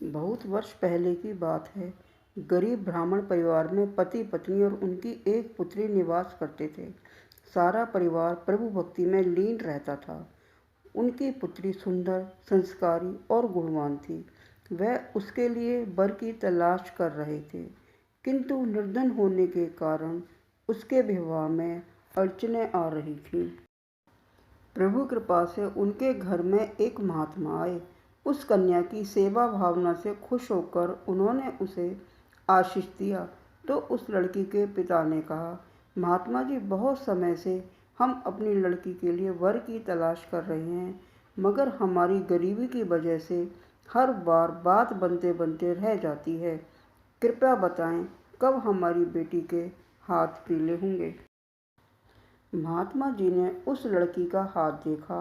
बहुत वर्ष पहले की बात है। गरीब ब्राह्मण परिवार में पति पत्नी और उनकी एक पुत्री निवास करते थे। सारा परिवार प्रभु भक्ति में लीन रहता था। उनकी पुत्री सुंदर, संस्कारी और गुणवान थी। वह उसके लिए वर की तलाश कर रहे थे, किंतु निर्धन होने के कारण उसके विवाह में अड़चनें आ रही थीं। प्रभु कृपा से उनके घर में एक महात्मा आए। उस कन्या की सेवा भावना से खुश होकर उन्होंने उसे आशीष दिया। तो उस लड़की के पिता ने कहा, महात्मा जी, बहुत समय से हम अपनी लड़की के लिए वर की तलाश कर रहे हैं, मगर हमारी गरीबी की वजह से हर बार बात बनते बनते रह जाती है। कृपया बताएं, कब हमारी बेटी के हाथ पीले होंगे। महात्मा जी ने उस लड़की का हाथ देखा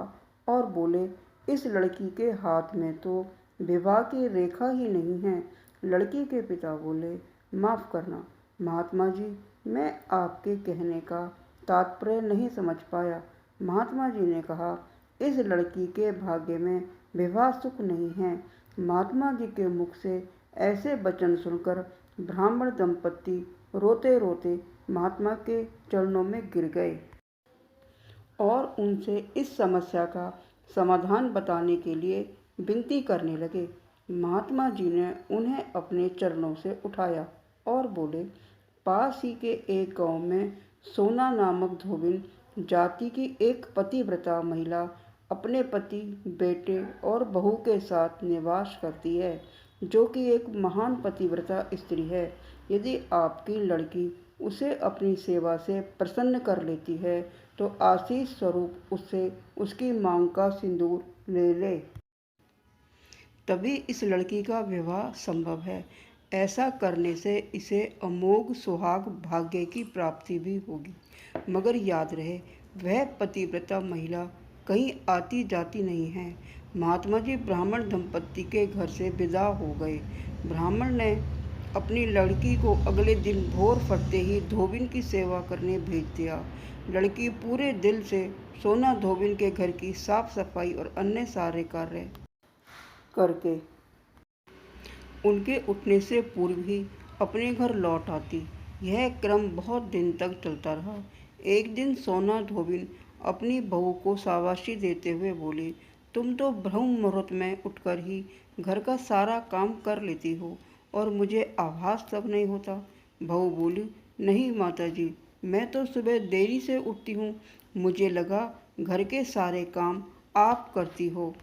और बोले, इस लड़की के हाथ में तो विवाह की रेखा ही नहीं है। लड़की के पिता बोले, माफ़ करना महात्मा जी, मैं आपके कहने का तात्पर्य नहीं समझ पाया। महात्मा जी ने कहा, इस लड़की के भाग्य में विवाह सुख नहीं है। महात्मा जी के मुख से ऐसे वचन सुनकर ब्राह्मण दंपत्ति रोते रोते महात्मा के चरणों में गिर गए और उनसे इस समस्या का समाधान बताने के लिए विनती करने लगे। महात्मा जी ने उन्हें अपने चरणों से उठाया और बोले, पास ही के एक गांव में सोना नामक धोबिन जाति की एक पतिव्रता महिला अपने पति, बेटे और बहू के साथ निवास करती है, जो कि एक महान पतिव्रता स्त्री है। यदि आपकी लड़की उसे अपनी सेवा से प्रसन्न कर लेती है तो आशीष स्वरूप उससे उसकी मांग का सिंदूर ले ले। तभी इस लड़की का विवाह संभव है। ऐसा करने से इसे अमोघ सुहाग भाग्य की प्राप्ति भी होगी। मगर याद रहे, वह पतिव्रता महिला कहीं आती जाती नहीं है। महात्मा जी ब्राह्मण दंपत्ति के घर से विदा हो गए। ब्राह्मण ने अपनी लड़की को अगले दिन भोर फटते ही धोबिन की सेवा करने भेज दिया। लड़की पूरे दिल से सोना धोबिन के घर की साफ सफाई और अन्य सारे कार्य करके उनके उठने से पूर्व ही अपने घर लौट आती। यह क्रम बहुत दिन तक चलता रहा। एक दिन सोना धोबिन अपनी बहू को शाबाशी देते हुए बोली, तुम तो ब्रह्म मुहूर्त में उठकर ही घर का सारा काम कर लेती हो और मुझे आभास तक नहीं होता। बहू बोली, नहीं माता जी, मैं तो सुबह देरी से उठती हूँ। मुझे लगा घर के सारे काम आप करती हो।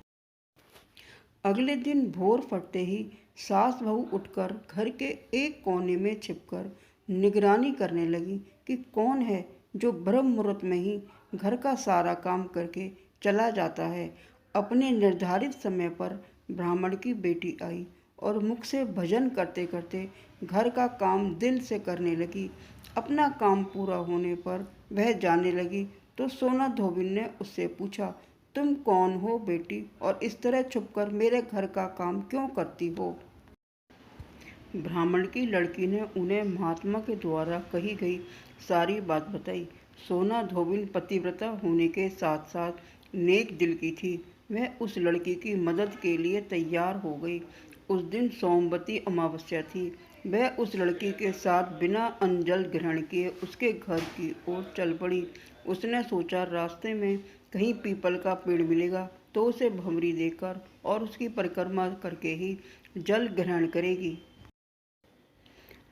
अगले दिन भोर फटते ही सास बहू उठकर घर के एक कोने में छिपकर निगरानी करने लगी कि कौन है जो ब्रह्म मुहूर्त में ही घर का सारा काम करके चला जाता है। अपने निर्धारित समय पर ब्राह्मण की बेटी आई और मुख से भजन करते करते घर का काम दिल से करने लगी। अपना काम पूरा होने पर वह जाने लगी तो सोना धोबिन ने उससे पूछा, तुम कौन हो बेटी, और इस तरह छुपकर मेरे घर का काम क्यों करती हो। ब्राह्मण की लड़की ने उन्हें महात्मा के द्वारा कही गई सारी बात बताई। सोना धोबिन पतिव्रता होने के साथ साथ नेक दिल की थी। वह उस लड़की की मदद के लिए तैयार हो गई। उस दिन सोमवती अमावस्या थी। वह उस लड़की के साथ बिना अन्न जल ग्रहण किए उसके घर की ओर चल पड़ी। उसने सोचा, रास्ते में कहीं पीपल का पेड़ मिलेगा तो उसे भंवरी देकर और उसकी परिक्रमा करके ही जल ग्रहण करेगी।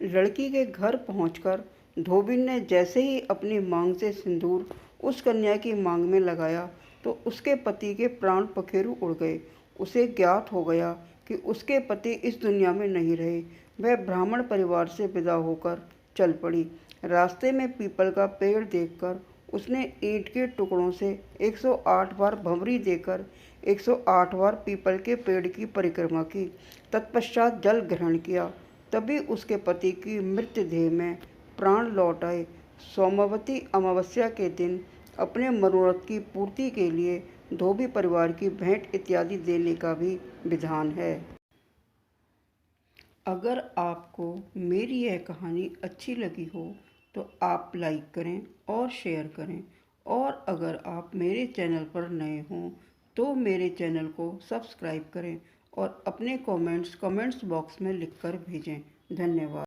लड़की के घर पहुंचकर धोबिन ने जैसे ही अपनी मांग से सिंदूर उस कन्या की मांग में लगाया तो उसके पति के प्राण पखेरु उड़ गए। उसे ज्ञात हो गया कि उसके पति इस दुनिया में नहीं रहे। वह ब्राह्मण परिवार से विदा होकर चल पड़ी। रास्ते में पीपल का पेड़ देखकर उसने ईंट के टुकड़ों से 108 बार भंवरी देकर 108 बार पीपल के पेड़ की परिक्रमा की। तत्पश्चात जल ग्रहण किया। तभी उसके पति की मृतदेह में प्राण लौट आए। सोमवती अमावस्या के दिन अपने मनोरथ की पूर्ति के लिए धोबी परिवार की भेंट इत्यादि देने का भी विधान है। अगर आपको मेरी यह कहानी अच्छी लगी हो तो आप लाइक करें और शेयर करें, और अगर आप मेरे चैनल पर नए हों तो मेरे चैनल को सब्सक्राइब करें और अपने कमेंट्स बॉक्स में लिखकर भेजें। धन्यवाद।